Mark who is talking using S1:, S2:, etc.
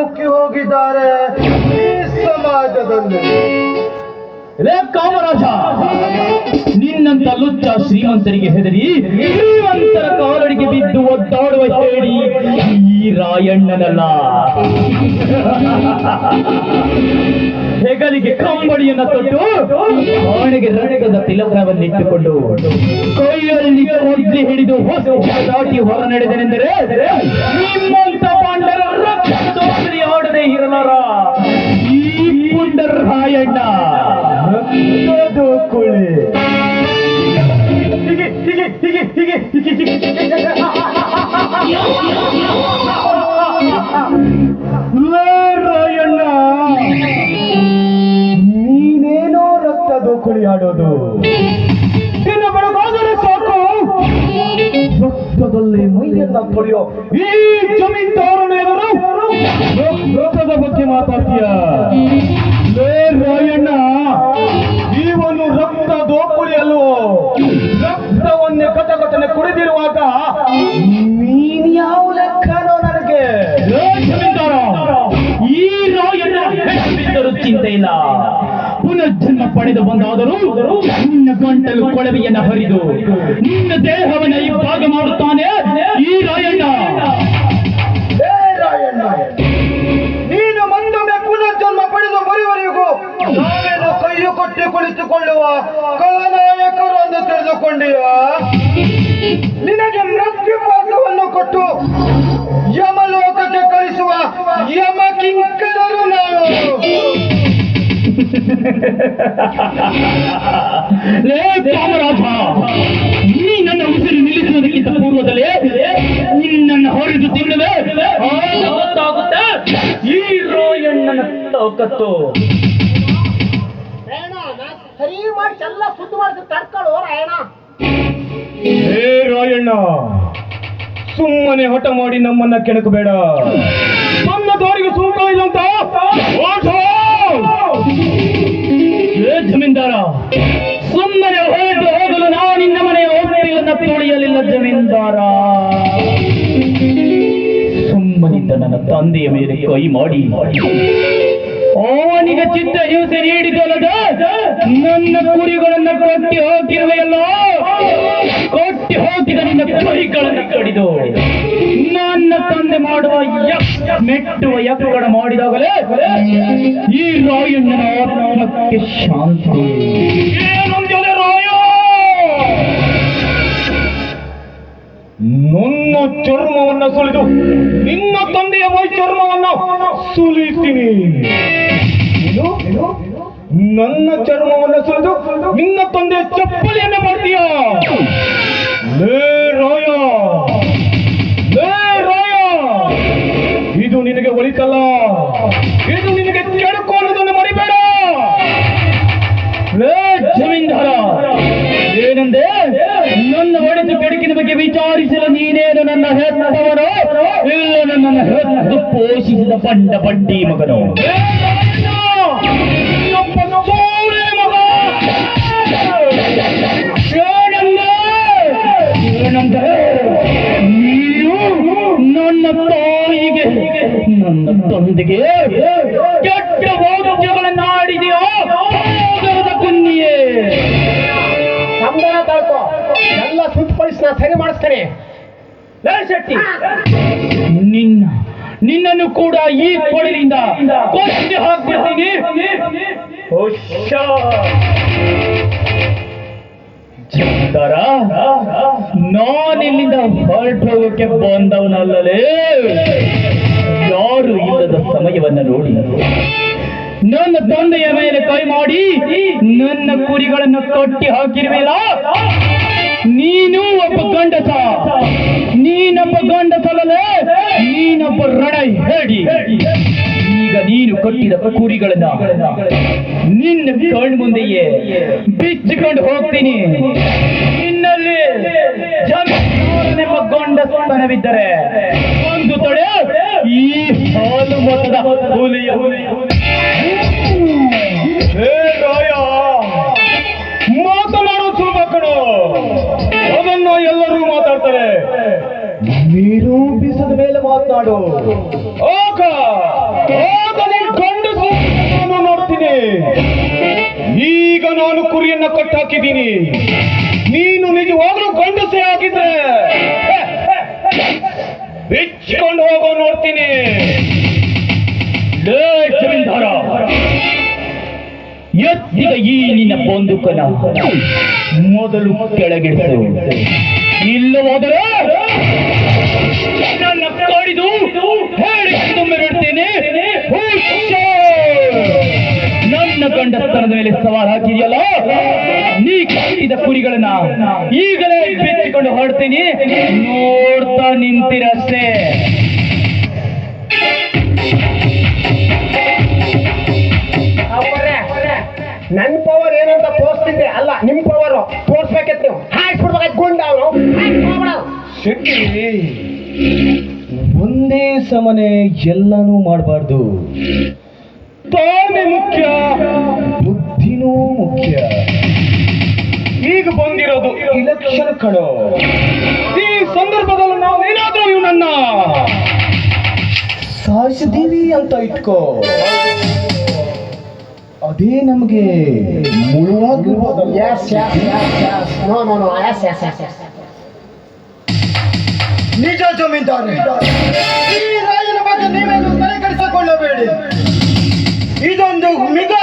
S1: ಮುಕ್ಕಿ ಹೋಗಿದ್ದಾರೆ ಈ ಸಮಾಜದಲ್ಲಿ.
S2: ಕಾಮರಾಜ, ನಿನ್ನಂತ ಲುಚ್ಚ ಶ್ರೀಮಂತರಿಗೆ ಹೆದರಿ ಶ್ರೀಮಂತರ ಕಾಲಡಿಗೆ ಬಿದ್ದು ಒದ್ದಾಡುವ ಹೇಳಿ ಈ ರಾಯಣ್ಣನಲ್ಲ. ಹೆಗಲಿಗೆ ಕಂಬಳಿಯನ್ನ ತೊಟ್ಟು ಆಣೆಗೆ ರಕ್ತದ ತಿಲಕವನ್ನಿಟ್ಟುಕೊಂಡು ಕೈಯಲ್ಲಿ ಕೊಡ್ಲಿ ಹಿಡಿದು ಹೊಸ ದಾಟಿ ಹೊರ ನಡೆದನೆಂದರೆ ನಿಮ್ಮಂತ ಪಾಂಡರ ರಕ್ತ ಆಡದೆ ಇರಲಾರ ಈ ಪುಂಡರ ರಾಯಣ್ಣ
S1: ಕುಳಿ. ರಾಯಣ್ಣ, ನೀನೇನೋ ರಕ್ತದ ಕುಳಿ ಆಡೋದು. ನಿನ್ನ ಬೆಳಗಾದರೆ ಸಾಕು ರಕ್ತದಲ್ಲಿ ಮೈಯನ್ನ ತೊಳೆಯೋ ಈ ಜಮೀನ್ದಾರನ ಎದುರು ರಕ್ತದ ಬಗ್ಗೆ ಮಾತಾಡ್ತೀಯ? ರಾಯಣ್ಣ, ಇವನು ರಕ್ತ ದೋಕುಳಿ ಅಲ್ವೋ? ರಕ್ತವನ್ನೇ ಕಟಕಟನೆ ಕುಡಿದಿರುವಾಗ ನೀನ್ ಯಾವ ಲೆಕ್ಕನೋ ನನಗೆ?
S2: ಜಮೀನ್ದಾರ, ಈ ರಾಯಣ್ಣ ಬಿದ್ದರೂ ಚಿಂತೆ ಇಲ್ಲ. ಪುನರ್ಜನ್ಮ ಪಡೆದು ಬಂದಾದರೂ ನಿನ್ನ ಗಂಟಲು ಕೊಳವೆಯನ್ನ ಹರಿದು ನಿನ್ನ ದೇಹವನ್ನ ಇಬ್ಬಾಗ ಮಾಡುತ್ತಾನೆ ಈ ರಾಯಣ್ಣ.
S1: ರಾಯಣ್ಣ, ನೀನು ಮತ್ತೊಮ್ಮೆ ಪುನರ್ಜನ್ಮ ಪಡೆದು ಬರುವವರೆಗೂ ನಾವೇನು ಕೈಯು ಕೊಟ್ಟು ಕುಳಿತುಕೊಳ್ಳುವ ಕಳನಾಯಕರು ಎಂದು ತಿಳಿದುಕೊಂಡಿಯ? ನಿನಗೆ ಮೃತ್ಯು ಪಾಸವನ್ನು ಕೊಟ್ಟು ಯಮಲೋಕಕ್ಕೆ ಕಳಿಸುವ ಯಮ ಕಿಂಕರರು ನಾವು.
S2: ಕಾಮರಾಜ, ನೀ ನನ್ನ ಉಸಿರು ನಿಲ್ಲಿಸುವುದಕ್ಕಿಂತ ಪೂರ್ವದಲ್ಲೇ ನಿನ್ನನ್ನು ಹೊಡೆದು ತಿನ್ನದೆ ಗೊತ್ತಾಗುತ್ತೆ ಈ ರಾಯಣ್ಣನ ತಾಕತ್ತು.
S3: ಸರಿ ಮಾಡಿ ಎಲ್ಲ ಸುದ್ದಿ ಮಾಡಿಸಿ ತಡ್ಕೊಳ್ಳೋ ರಾಯಣ್ಣ.
S1: ರಾಯಣ್ಣ, ಸುಮ್ಮನೆ ಹಠ ಮಾಡಿ ನಮ್ಮನ್ನ ಕೆಣಕಬೇಡ. ನನ್ನ ದಾರಿಗೆ ಸೂಕ ಇಲ್ಲಂತ
S2: ಜಮೀನ್ದಾರ, ಸುಮ್ಮನೆ ಹೊರಟು ಹೋಗಲು ನಾವು ನಿನ್ನ ಮನೆಯ ಹೋಗಲಿಲ್ಲ ತೊಳೆಯಲಿಲ್ಲ ಜಮೀನ್ದಾರ. ಸುಮ್ಮನಿದ್ದ ನನ್ನ ತಂದೆಯ ಮೇಲೆ ಕೈ ಮಾಡಿ ಅವನಿಗೆ ಚಿತ್ತ ಹಿಂಸೆ ನೀಡಿದಲ್ಲದ ನನ್ನ ಕುರಿಗಳನ್ನ ಕೊಟ್ಟಿ ಹೋಗಿರುವೆಯಲ್ಲ, ಕೊಟ್ಟಿ ಹೋಗಿದ ನಿನ್ನ ಕೈಗಳನ್ನು ಕಡಿದು ನನ್ನ ತಂದೆ ಮಾಡುವ ಮೆಟ್ಟುವ ಯಕ್ಕಡ ಮಾಡಿದಾಗಲೇ ಈ ರಾಯಣ್ಣನ ಆತ್ಮಕ್ಕೆ ಶಾಂತಿ. ರಾಯ,
S1: ನನ್ನ ಚರ್ಮವನ್ನ ಸುಲಿದು ನಿನ್ನ ತಂದೆಯ ಮೈ ಚರ್ಮವನ್ನ ಸುಲಿತೀನಿ. ನನ್ನ ಚರ್ಮವನ್ನ ಸುಲಿದು ನಿನ್ನ ತಂದೆಯ ಚಪ್ಪಲಿಯನ್ನ ಮಾಡ್ತೀಯ? ರಾಯ, ರಾಯ, ಇದು ನಿನಗೆ ಒಳಿತಲ್ಲ, ಇದು ನಿನಗೆ ಕೆಡುಕು ಅನ್ನೋದನ್ನು ಮರಿಬೇಡ.
S2: ಜಮೀನ್ದಾರ, ಏನಂದೆ? ನನ್ನ ಒಡೆದು ಕೆಡುಕಿನ ಬಗ್ಗೆ ವಿಚಾರಿಸಲು ನೀನೇನು ನನ್ನ ಹೆತ್ತವನೋ ಇಲ್ಲ ನನ್ನನ್ನು ಹೆತ್ತು ಪೋಷಿಸಿದ ಬಂಡ ಬಡ್ಡಿ ಮಗನು? ನೀನು ನನ್ನ ತಾಯಿಗೆ ನನ್ನ ತಂದೆಗೆ ಕೆಟ್ಟ ವಾಕ್ಯಗಳನ್ನು ಆಡಿದೆಯೋ ಕುನ್ನಿಯೇ?
S3: ಸಂಬಳ ತಾಳ್ಕೋ, ಎಲ್ಲ ಸುತ್ತಪಡಿಸಿ ನಾ ಸರಿ ಮಾಡಿಸ್ತೇನೆ.
S2: ಶೆಟ್ಟಿ, ನಿನ್ನನ್ನು ಕೂಡ ಈ ಕೊಡಲಿಂದ ಕೊಚ್ಚಿ ಹಾಕ್ಬಿಡ್ತೀನಿ. ಜಮೀನ್ದಾರ, ನಾನಿಲ್ಲಿಂದ ಹೊರಟು ಹೋಗೋಕೆ ಬಂದವನಲ್ಲಲೇ. ಯಾರು ಇಲ್ಲದ ಸಮಯವನ್ನ ನೋಡಿ ನನ್ನ ತಂದೆಯ ಮೇಲೆ ಕೈ ಮಾಡಿ ನನ್ನ ಕುರಿಗಳನ್ನು ಕಟ್ಟಿ ಹಾಕಿರುವಿಲ್ಲ. ನೀನು ಒಬ್ಬ ಗಂಡಸ, ನೀನೊಬ್ಬ ಗಂಡಸಲ್ಲೇ, ನೀನೊಬ್ಬ ರಣ ಹೇಳಿ. ಈಗ ನೀನು ಕಟ್ಟಿದ ಕುರಿಗಳನ್ನ ನಿನ್ನ ಕಣ್ಣು ಮುಂದೆಯೇ ಬಿಚ್ಚಿಕೊಂಡು ಹೋಗ್ತೀನಿ. ನಿನ್ನಲ್ಲಿ ಜಮೀನೆಂಬ ಗಂಡಸತನವಿದ್ದರೆ ಒಂದು ತೊಡೆ ಈ ಹಾಲು ಮೊತ್ತದ ಹುಲಿಯ
S1: ಮಾತನಾಡೋ ಸುಲಭ ಕಣೋ, ಅದನ್ನು ಎಲ್ಲರೂ ಮಾತಾಡ್ತಾರೆ. ನಿರೂಪಿಸಿದ ಮೇಲೆ ಮಾತನಾಡು. ಹಾಕಿದ್ದೀನಿ. ನೀನು ನಿಜವಾಗ್ಲೂ ಗಂಡಸೆ ಆಗಿದ್ರೆ ಬಿಚ್ಕೊಂಡು ಹೋಗೋ ನೋಡ್ತೀನಿ.
S2: ಲೇ ಜಮೀನ್ದಾರ, ಎತ್ತಿದ ಈ ನಿನ್ನ ಬಂದೂಕನ ಮೊದಲು ಕೆಳಗಿಡಿಸು. ಇಲ್ಲವಾದರೆ ನನ್ನ ಕಾಡಿದು ಹೇಳಿಕೊಂಡು ಮೆರಡ್ತೇನೆ. ನನ್ನ ಗಂಡಸ್ತನದ ಮೇಲೆ ಸವಾಲ್ ಹಾಕಿದೆಯಲ್ಲ, ನೀ ಕಟ್ಟಿದ ಕುರಿಗಳನ್ನ ಈಗಲೇ ಬಿಚ್ಚಿಕೊಂಡು ಹೊರಡ್ತೀನಿ. ನೋಡ್ತಾ ನಿಂತಿರಷ್ಟೇ.
S3: ನನ್ನ ಪವರ್ ಏನಂತ ತೋರಿಸ್ತಿದ್ದೆ ಅಲ್ಲ, ನಿಮ್ ಪವರ್ ತೋರಿಸ್ಬೇಕಿತ್ತು ನೀವು. ಹಾಕ್ಬಿಡ್ಬೇಕಾಯ್ತು ಗುಂಡ ಅವನು.
S1: ಶೆಟ್ಟಿ, ಒಂದೇ ಸಮನೆ ಎಲ್ಲನೂ ಮಾಡಬಾರ್ದು. ತಾನೇ ಮುಖ್ಯ, ಬುದ್ಧಿನೂ ಮುಖ್ಯ. ಈಗ ಬಂದಿರೋದು ಇಲೆಕ್ಷನ್ ಕಣೋ. ಈ ಸಂದರ್ಭದಲ್ಲಿ ನಾವೇನಾದ್ರೂ ಇವನನ್ನ ಸಾಯಿಸಿದೀವಿ ಅಂತ ಇಟ್ಕೋ, ಅದೇ ನಮಗೆ ಮುಳುವಾಗಿರ್ಬೋದು.
S4: ನಿಜ ಜಮೀನ್ದಾರೆ, ಈ ರಾಯನ ಬಗ್ಗೆ ನೀವೇನು ತಲೆ ಕೆಡಿಸಿಕೊಳ್ಳಬೇಡಿ. ಇದೊಂದು ಮಿಗ